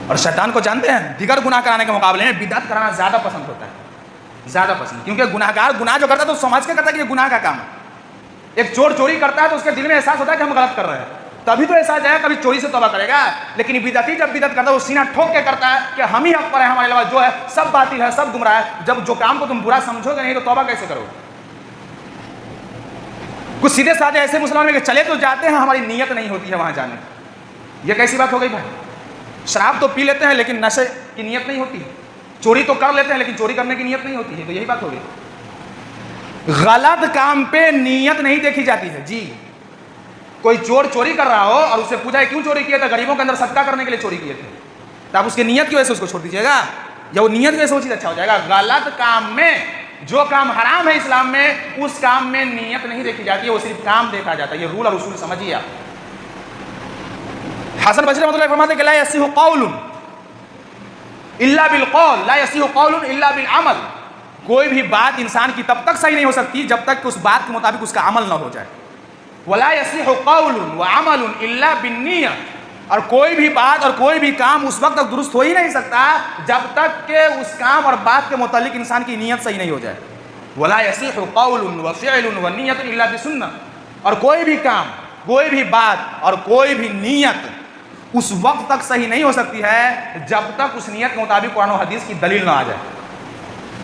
اور شیطان کو جانتے ہیں دیگر گناہ کرانے کے مقابلے میں بدعت کرانا زیادہ پسند ہوتا ہے، زیادہ پسند، کیونکہ گناہ گار گناہ جو کرتا ہے تو سمجھ کے کرتا ہے کہ یہ گناہ کا کام ہے۔ ایک چور چوری کرتا ہے تو اس کے دل میں احساس ہوتا ہے کہ ہم غلط کر رہے ہیں، تبھی تو احساس جائے کبھی چوری سے توبہ کرے گا۔ لیکن بدعتی جب بدعت کرتا ہے وہ سینہ ٹھوک کے کرتا ہے کہ ہم ہی حق پر ہیں، ہمارے علاوہ جو ہے سب باطل ہے، سب گمراہ ہے۔ جب جو کام کو تم برا سمجھو گے نہیں تو توبہ کیسے کرو گے؟ کچھ سیدھے سادھے ایسے مسلمان میں کہ چلے تو جاتے ہیں، ہماری نیت نہیں ہوتی ہے وہاں جانے کی۔ یہ کیسی بات ہو گئی بھائی؟ شراب تو پی لیتے ہیں لیکن نشے کی نیت نہیں ہوتی، چوری تو کر لیتے ہیں لیکن چوری کرنے کی نیت نہیں ہوتی ہے، تو یہی بات ہو گئی۔ غلط کام پہ نیت نہیں دیکھی جاتی ہے جی۔ کوئی چور چوری کر رہا ہو اور اسے پوچھا ہے کیوں چوری کیا تھا؟ غریبوں کے اندر صدقہ کرنے کے لیے چوری کیے تھے، تو آپ اس کی نیت کی وجہ سے اس کو چھوڑ دیجیے گا، یا وہ نیت کی وجہ سے وہ چیز اچھا ہو جائے گا؟ غلط کام میں، جو کام حرام ہے اسلام میں، اس کام میں نیت نہیں دیکھی جاتی ہے، وہ صرف کام دیکھا جاتا ہے۔ یہ رول اور اصول سمجھیے آپ۔ حسن بصری رحمۃ اللہ فرماتے ہیں کہ لا یصح قول الا بالقول لا یصح قول الا بالعمل۔ کوئی بھی بات انسان کی تب تک صحیح نہیں ہو سکتی جب تک کہ اس بات کے مطابق اس کا عمل نہ ہو جائے۔ ولا یصح قول وعمل الا بالنیہ، اور کوئی بھی بات اور کوئی بھی کام اس وقت تک درست ہو ہی نہیں سکتا جب تک کہ اس کام اور بات کے متعلق انسان کی نیت صحیح نہیں ہو جائے۔ ولا یصح قول وفعل ونیۃ الا بسنہ، اور کوئی بھی کام، کوئی بھی بات اور کوئی بھی نیت اس وقت تک صحیح نہیں ہو سکتی ہے جب تک اس نیت کے مطابق قرآن و حدیث کی دلیل نہ آ جائے۔